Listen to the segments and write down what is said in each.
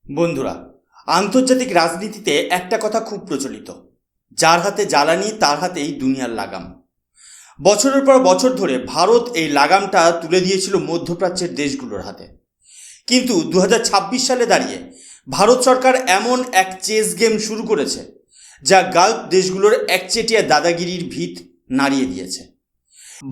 বন্ধুরা, আন্তর্জাতিক রাজনীতিতে একটা কথা খুব প্রচলিত, যার হাতে জ্বালানি তার হাতেই দুনিয়ার লাগাম। বছরের পর বছর ধরে ভারত এই লাগামটা তুলে দিয়েছিল মধ্যপ্রাচ্যের দেশগুলোর হাতে। কিন্তু 2026 সালে দাঁড়িয়ে ভারত সরকার এমন এক চেস গেম শুরু করেছে যা গালফ দেশগুলোর একচেটিয়া দাদাগিরির ভিত নাড়িয়ে দিয়েছে।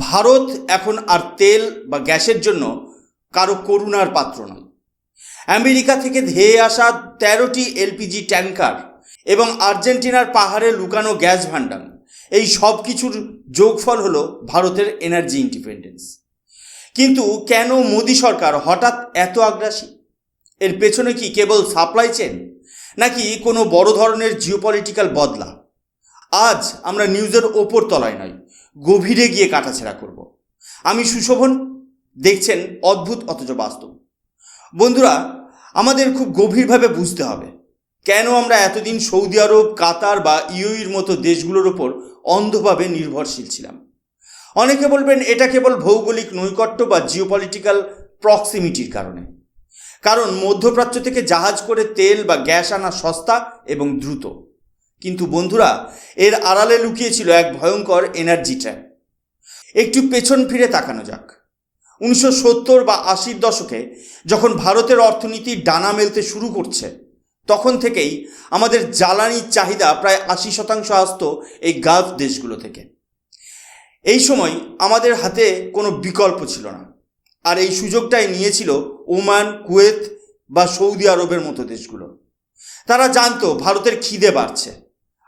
ভারত এখন আর তেল বা গ্যাসের জন্য কারো করুণার পাত্র নয়। আমেরিকা থেকে ধেয়ে আসা 13টি এলপিজি ট্যাঙ্কার এবং আর্জেন্টিনার পাহাড়ে লুকানো গ্যাস ভাণ্ডার, এই সব কিছুর যোগফল হলো ভারতের এনার্জি ইন্ডিপেন্ডেন্স। কিন্তু কেন মোদি সরকার হঠাৎ এত আগ্রাসী? এর পেছনে কি কেবল সাপ্লাই চেন, নাকি কোনো বড় ধরনের জিওপলিটিক্যাল বদলা? আজ আমরা নিউজের ওপর তলায় নয়, গভীরে গিয়ে কাটাছেড়া করব। আমি সুশোভন, দেখছেন অদ্ভুত অথচ বাস্তব। বন্ধুরা, আমাদের খুব গভীরভাবে বুঝতে হবে কেন আমরা এতদিন সৌদি আরব, কাতার বা ইউএইর মতো দেশগুলোর ওপর অন্ধভাবে নির্ভরশীল ছিলাম। অনেকে বলবেন এটা কেবল ভৌগোলিক নৈকট্য বা জিওপলিটিক্যাল প্রক্সিমিটির কারণে, কারণ মধ্যপ্রাচ্য থেকে জাহাজ করে তেল বা গ্যাস আনা সস্তা এবং দ্রুত। কিন্তু বন্ধুরা, এর আড়ালে লুকিয়েছিল এক ভয়ঙ্কর এনার্জি ট্র্যাপ। একটু পেছন ফিরে তাকানো যাক। 1970 বা 80-র দশকে যখন ভারতের অর্থনীতি ডানা মেলতে শুরু করছে, তখন থেকেই আমাদের জ্বালানির চাহিদা প্রায় 80% আসতো এই গালফ দেশগুলো থেকে। এই সময় আমাদের হাতে কোনো বিকল্প ছিল না, আর এই সুযোগটাই নিয়েছিল ওমান, কুয়েত বা সৌদি আরবের মতো দেশগুলো। তারা জানতো ভারতের খিদে বাড়ছে,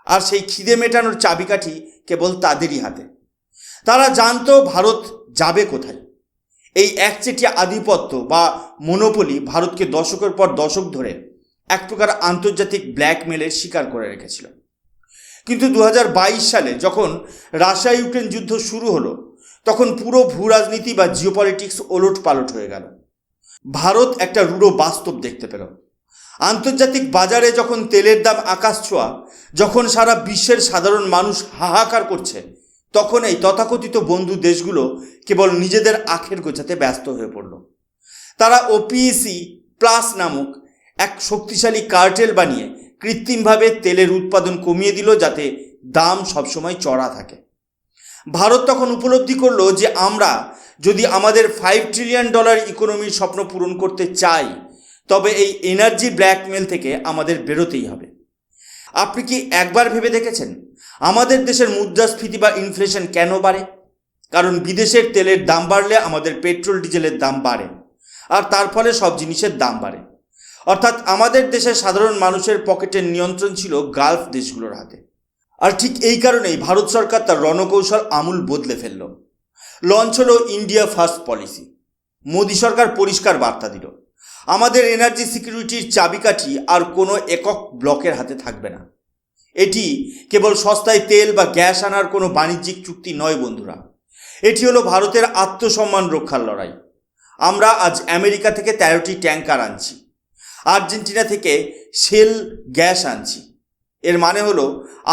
আর সেই খিদে মেটানোর চাবিকাঠি কেবল তাদেরই হাতে। তারা জানতো ভারত যাবে কোথায়। এই একচেটিয়া আধিপত্য বা মনোপলি ভারতকে দশকের পর দশক ধরে এক প্রকার আন্তর্জাতিক ব্ল্যাকমেলের শিকার করে রেখেছিল। কিন্তু 2022 সালে যখন রাশিয়া ইউক্রেন যুদ্ধ শুরু হলো, তখন পুরো ভূ রাজনীতি বা জিওপলিটিক্স ওলট পালট হয়ে গেল। ভারত একটা রূঢ় বাস্তব দেখতে পেল। আন্তর্জাতিক বাজারে যখন তেলের দাম আকাশ ছোঁয়া, যখন সারা বিশ্বের সাধারণ মানুষ হাহাকার করছে, তখন এই তথাকথিত বন্ধু দেশগুলো কেবল নিজেদের আখের গোছাতে ব্যস্ত হয়ে পড়ল। তারা ওপিইসি প্লাস নামক এক শক্তিশালী কার্টেল বানিয়ে কৃত্রিমভাবে তেলের উৎপাদন কমিয়ে দিল, যাতে দাম সবসময় চড়া থাকে। ভারত তখন উপলব্ধি করলো যে আমরা যদি আমাদের $5 ট্রিলিয়ন ইকোনমির স্বপ্ন পূরণ করতে চাই, তবে এই এনার্জি ব্ল্যাকমেল থেকে আমাদের বেরোতেই হবে। আপনি কি একবার ভেবে দেখেছেন আমাদের দেশের মুদ্রাস্ফীতি বা ইনফ্লেশন কেন বাড়ে? কারণ বিদেশের তেলের দাম বাড়লে আমাদের পেট্রোল ডিজেলের দাম বাড়ে, আর তার ফলে সব জিনিসের দাম বাড়ে। অর্থাৎ আমাদের দেশের সাধারণ মানুষের পকেটের নিয়ন্ত্রণ ছিল গালফ দেশগুলোর হাতে। আর ঠিক এই কারণেই ভারত সরকার তার রণকৌশল আমূল বদলে ফেলল। লঞ্চ হলো ইন্ডিয়া ফার্স্ট পলিসি। মোদি সরকার পরিষ্কার বার্তা দিল, আমাদের এনার্জি সিকিউরিটির চাবিকাঠি আর কোনো একক ব্লকের হাতে থাকবে না। এটি কেবল সস্তায় তেল বা গ্যাস আনার কোনো বাণিজ্যিক চুক্তি নয় বন্ধুরা, এটি হলো ভারতের আত্মসম্মান রক্ষার লড়াই। আমরা আজ আমেরিকা থেকে 13টি ট্যাঙ্কার আনছি, আর্জেন্টিনা থেকে শেল গ্যাস আনছি। এর মানে হলো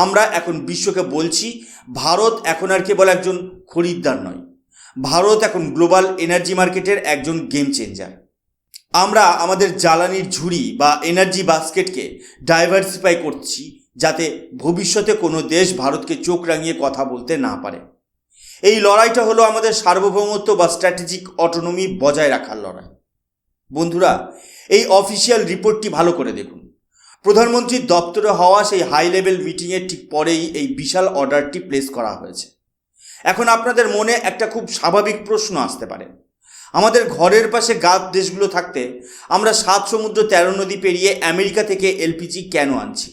আমরা এখন বিশ্বকে বলছি ভারত এখন আর কেবল একজন খরিদ্দার নয়, ভারত এখন গ্লোবাল এনার্জি মার্কেটের একজন গেম চেঞ্জার। আমরা আমাদের জ্বালানির ঝুড়ি বা এনার্জি বাস্কেটকে ডাইভার্সিফাই করছি, যাতে ভবিষ্যতে কোনো দেশ ভারতকে চোখ রাঙিয়ে কথা বলতে না পারে। এই লড়াইটা হলো আমাদের সার্বভৌমত্ব বা স্ট্র্যাটেজিক অটোনমি বজায় রাখার লড়াই। বন্ধুরা, এই অফিসিয়াল রিপোর্টটি ভালো করে দেখুন। প্রধানমন্ত্রীর দপ্তরে হওয়া সেই হাই লেভেল মিটিংয়ের ঠিক পরেই এই বিশাল অর্ডারটি প্লেস করা হয়েছে। এখন আপনাদের মনে একটা খুব স্বাভাবিক প্রশ্ন আসতে পারে, আমাদের ঘরের পাশে গালফ দেশগুলো থাকতে আমরা 7 সমুদ্র 13 নদী পেরিয়ে আমেরিকা থেকে এলপিজি কেন আনছি?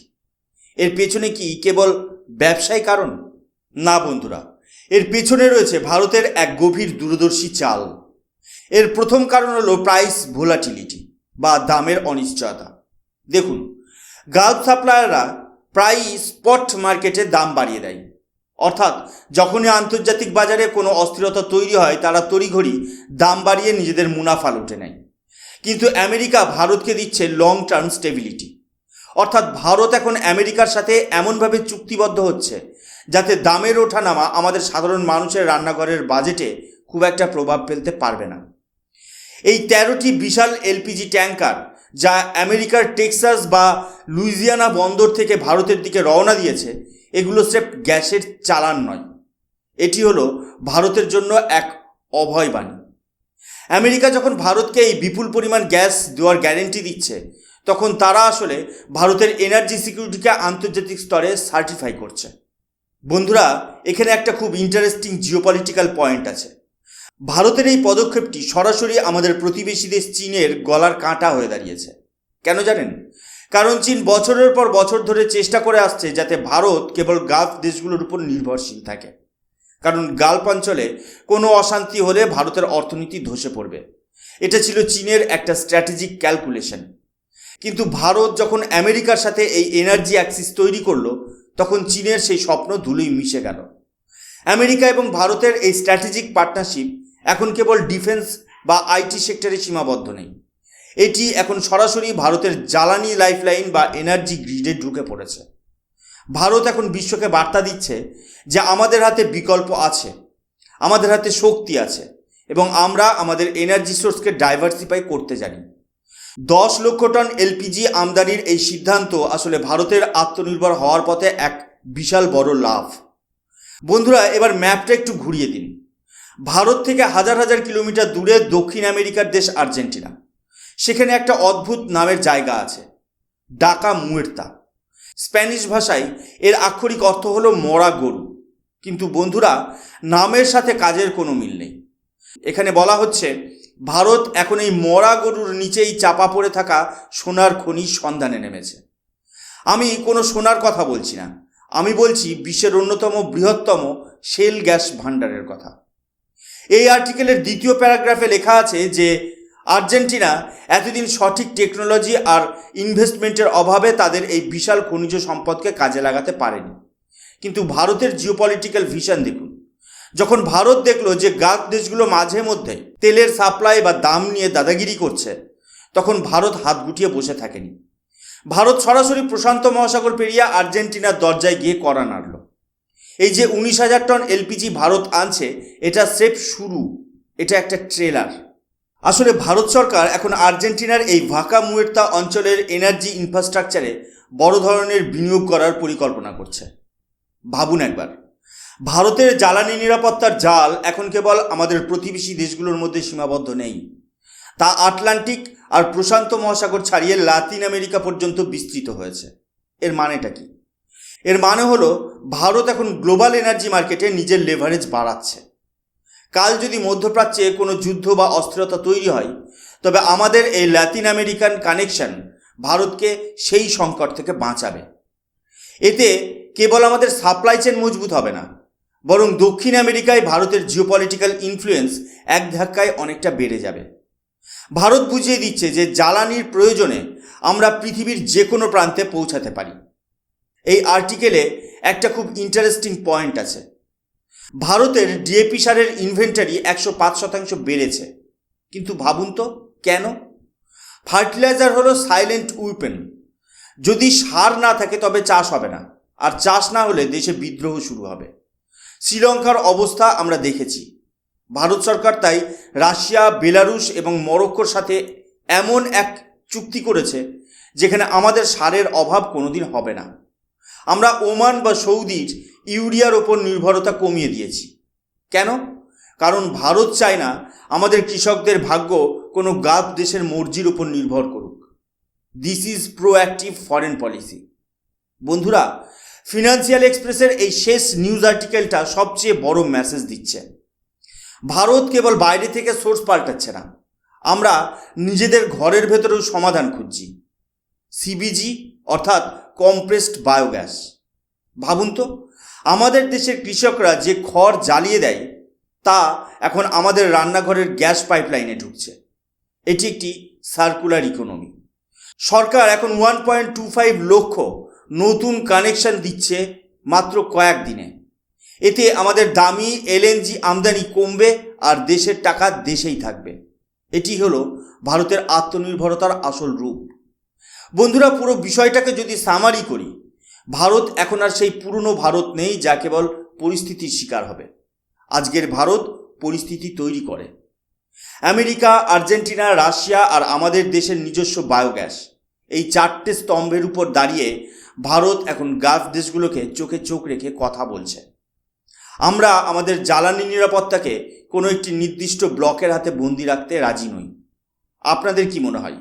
এর পেছনে কি কেবল ব্যবসায়ী কারণ? না বন্ধুরা, এর পেছনে রয়েছে ভারতের এক গভীর দূরদর্শী চাল। এর প্রথম কারণ হলো প্রাইস ভোলাটিলিটি বা দামের অনিশ্চয়তা। দেখুন, গালফ সাপ্লায়াররা প্রায়ই স্পট মার্কেটে দাম বাড়িয়ে দেয়। অর্থাৎ যখনই আন্তর্জাতিক বাজারে কোনো অস্থিরতা তৈরি হয়, তারা তড়িঘড়ি দাম বাড়িয়ে নিজেদের মুনাফা লুটে নেয়। কিন্তু আমেরিকা ভারতকে দিচ্ছে লং টার্ম স্টেবিলিটি। অর্থাৎ ভারত এখন আমেরিকার সাথে এমনভাবে চুক্তিবদ্ধ হচ্ছে যাতে দামের ওঠানামা আমাদের সাধারণ মানুষের রান্নাঘরের বাজেটে খুব একটা প্রভাব ফেলতে পারবে না। এই 13টি বিশাল এলপিজি ট্যাঙ্কার যা আমেরিকার টেক্সাস বা লুইজিয়ানা বন্দর থেকে ভারতের দিকে রওনা দিয়েছে, এগুলো স্রেফ গ্যাসের চালান নয়, এটি হলো ভারতের জন্য এক অভয়বাণী। আমেরিকা যখন ভারতকে এই বিপুল পরিমাণ গ্যাস দেওয়ার গ্যারেন্টি দিচ্ছে, তখন তারা আসলে ভারতের এনার্জি সিকিউরিটিকে আন্তর্জাতিক স্তরে সার্টিফাই করছে। বন্ধুরা, এখানে একটা খুব ইন্টারেস্টিং জিওপলিটিক্যাল পয়েন্ট আছে। ভারতের এই পদক্ষেপটি সরাসরি আমাদের প্রতিবেশী দেশ চীনের গলার কাঁটা হয়ে দাঁড়িয়েছে। কেন জানেন? কারণ চীন বছরের পর বছর ধরে চেষ্টা করে আসছে যাতে ভারত কেবল গালফ দেশগুলোর উপর নির্ভরশীল থাকে। কারণ গালফ অঞ্চলে কোনো অশান্তি হলে ভারতের অর্থনীতি ধসে পড়বে। এটা ছিল চীনের একটা স্ট্র্যাটেজিক ক্যালকুলেশন। কিন্তু ভারত যখন আমেরিকার সাথে এই এনার্জি অ্যাক্সিস তৈরি করলো, তখন চীনের সেই স্বপ্ন ধুলোয় মিশে গেল। আমেরিকা এবং ভারতের এই স্ট্র্যাটেজিক পার্টনারশিপ এখন কেবল ডিফেন্স বা আইটি সেক্টরে সীমাবদ্ধ নেই, এটি এখন সরাসরি ভারতের জ্বালানি লাইফলাইন বা এনার্জি গ্রিডে ঢুকে পড়েছে। ভারত এখন বিশ্বকে বার্তা দিচ্ছে যে আমাদের হাতে বিকল্প আছে, আমাদের হাতে শক্তি আছে এবং আমরা আমাদের এনার্জি সোর্সকে ডাইভার্সিফাই করতে জানি। 10 লক্ষ টন এলপিজি আমদানির এই সিদ্ধান্ত আসলে ভারতের আত্মনির্ভর হওয়ার পথে এক বিশাল বড় লাভ। বন্ধুরা, এবার ম্যাপটা একটু ঘুরিয়ে দিন। ভারত থেকে হাজার হাজার কিলোমিটার দূরে দক্ষিণ আমেরিকার দেশ আর্জেন্টিনা। সেখানে একটা অদ্ভুত নামের জায়গা আছে, ডাকা মুয়ের্তা। স্প্যানিশ ভাষায় এর আক্ষরিক অর্থ হলো মরা গরু। কিন্তু বন্ধুরা, নামের সাথে কাজের কোনো মিল নেই। এখানে বলা হচ্ছে ভারত এখন এই মরা গরুর নিচেই চাপা পড়ে থাকা সোনার খনির সন্ধানে নেমেছে। আমি কোনো সোনার কথা বলছি না, আমি বলছি বিশ্বের অন্যতম বৃহত্তম শেল গ্যাস ভাণ্ডারের কথা। এই আর্টিকেলের দ্বিতীয় প্যারাগ্রাফে লেখা আছে যে আর্জেন্টিনা এতদিন সঠিক টেকনোলজি আর ইনভেস্টমেন্টের অভাবে তাদের এই বিশাল খনিজ সম্পদকে কাজে লাগাতে পারেনি। কিন্তু ভারতের জিওপলিটিক্যাল ভিশন দেখুন। যখন ভারত দেখলো যে গালফ দেশগুলো মাঝে মধ্যে তেলের সাপ্লাই বা দাম নিয়ে দাদাগিরি করছে, তখন ভারত হাত গুটিয়ে বসে থাকেনি। ভারত সরাসরি প্রশান্ত মহাসাগর পেরিয়ে আর্জেন্টিনার দরজায় গিয়ে কড়া নাড়ল। এই যে 19,000 টন এলপিজি ভারত আনছে, এটা স্রেফ শুরু, এটা একটা ট্রেলার। আসলে ভারত সরকার এখন আর্জেন্টিনার এই ভাকা মুয়ের্তা অঞ্চলের এনার্জি ইনফ্রাস্ট্রাকচারে বড় ধরনের বিনিয়োগ করার পরিকল্পনা করছে। ভাবুন একবার, ভারতের জ্বালানি নিরাপত্তার জাল এখন কেবল আমাদের প্রতিবেশী দেশগুলোর মধ্যে সীমাবদ্ধ নেই, তা আটলান্টিক আর প্রশান্ত মহাসাগর ছাড়িয়ে লাতিন আমেরিকা পর্যন্ত বিস্তৃত হয়েছে। এর মানেটা কি? এর মানে হলো ভারত এখন গ্লোবাল এনার্জি মার্কেটে নিজের লেভারেজ বাড়াচ্ছে। কাল যদি মধ্যপ্রাচ্যে কোনো যুদ্ধ বা অস্থিরতা তৈরি হয়, তবে আমাদের এই লাতিন আমেরিকান কানেকশন ভারতকে সেই সংকট থেকে বাঁচাবে। এতে কেবল আমাদের সাপ্লাই চেন মজবুত হবে না, বরং দক্ষিণ আমেরিকায় ভারতের জিওপলিটিক্যাল ইনফ্লুয়েন্স এক ধাক্কায় অনেকটা বেড়ে যাবে। ভারত বুঝিয়ে দিচ্ছে যে জ্বালানির প্রয়োজনে আমরা পৃথিবীর যে কোনো প্রান্তে পৌঁছাতে পারি। এই আর্টিকেলে একটা খুব ইন্টারেস্টিং পয়েন্ট আছে। ভারতের ডিএপি সারের ইনভেন্টারি 105% বেড়েছে। কিন্তু ভাবুন তো কেন? ফার্টিলাইজার হলো সাইলেন্ট উইপেন। যদি সার না থাকে তবে চাষ হবে না, আর চাষ না হলে দেশে বিদ্রোহ শুরু হবে। শ্রীলঙ্কার অবস্থা আমরা দেখেছি। ভারত সরকার তাই রাশিয়া, বেলারুশ এবং মরক্কোর সাথে এমন এক চুক্তি করেছে যেখানে আমাদের সারের অভাব কোনোদিন হবে না। আমরা ওমান বা সৌদির ইউরিয়ার ওপর নির্ভরতা কমিয়ে দিয়েছি। কেন? কারণ ভারত চায় না আমাদের কৃষকদের ভাগ্য কোনো গালফ দেশের মর্জির ওপর নির্ভর করুক। This is proactive foreign policy. বন্ধুরা, ফিনান্সিয়াল এক্সপ্রেসের এই শেষ নিউজ আর্টিকেলটা সবচেয়ে বড় মেসেজ দিচ্ছে। ভারত কেবল বাইরে থেকে সোর্স পাল্টাচ্ছে না, আমরা নিজেদের ঘরের ভেতরেও সমাধান খুঁজছি। সিবিজি অর্থাৎ কম্প্রেসড বায়োগ্যাস। ভাবুন তো, আমাদের দেশের কৃষকরা যে খড় জ্বালিয়ে দেয় তা এখন আমাদের রান্নাঘরের গ্যাস পাইপলাইনে ঢুকছে। এটি একটি সার্কুলার ইকোনমি। সরকার এখন 1.25 লক্ষ নতুন কানেকশন দিচ্ছে মাত্র কয়েক দিনে। এতে আমাদের দামি এলএনজি আমদানি কমবে আর দেশের টাকা দেশেই থাকবে। এটি হলো ভারতের আত্মনির্ভরতার আসল রূপ। বন্ধুরা, পুরো বিষয়টাকে যদি সামারি করি, ভারত এখন আর সেই পুরনো ভারত নেই যা কেবল পরিস্থিতির শিকার হবে। আজকের ভারত পরিস্থিতি তৈরি করে। আমেরিকা, আর্জেন্টিনা, রাশিয়া আর আমাদের দেশের নিজস্ব বায়োগ্যাস, এই চারটে স্তম্ভের উপর দাঁড়িয়ে ভারত এখন গালফ দেশগুলোকে চোখে চোখ রেখে কথা বলছে। আমরা আমাদের জ্বালানি নিরাপত্তাকে কোনো একটি নির্দিষ্ট ব্লকের হাতে বন্দি রাখতে রাজি নই। আপনাদের কি মনে হয়,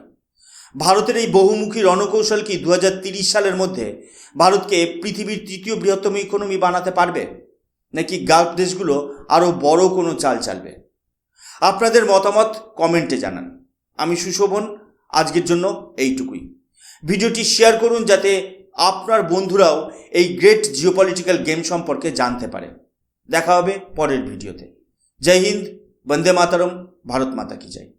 ভারতের এই বহুমুখী রণকৌশল কি 2030 সালের মধ্যে ভারতকে পৃথিবীর তৃতীয় বৃহত্তম ইকোনমি বানাতে পারবে, নাকি গালফ দেশগুলো আরও বড় কোনো চাল চালবে? আপনাদের মতামত কমেন্টে জানান। আমি সুশোভন, আজকের জন্য এইটুকুই। ভিডিওটি শেয়ার করুন যাতে আপনার বন্ধুরাও এই গ্রেট জিওপলিটিক্যাল গেম সম্পর্কে জানতে পারে। দেখা হবে পরের ভিডিওতে। জয় হিন্দ, বন্দে মাতরম, ভারত মাতা কি জয়।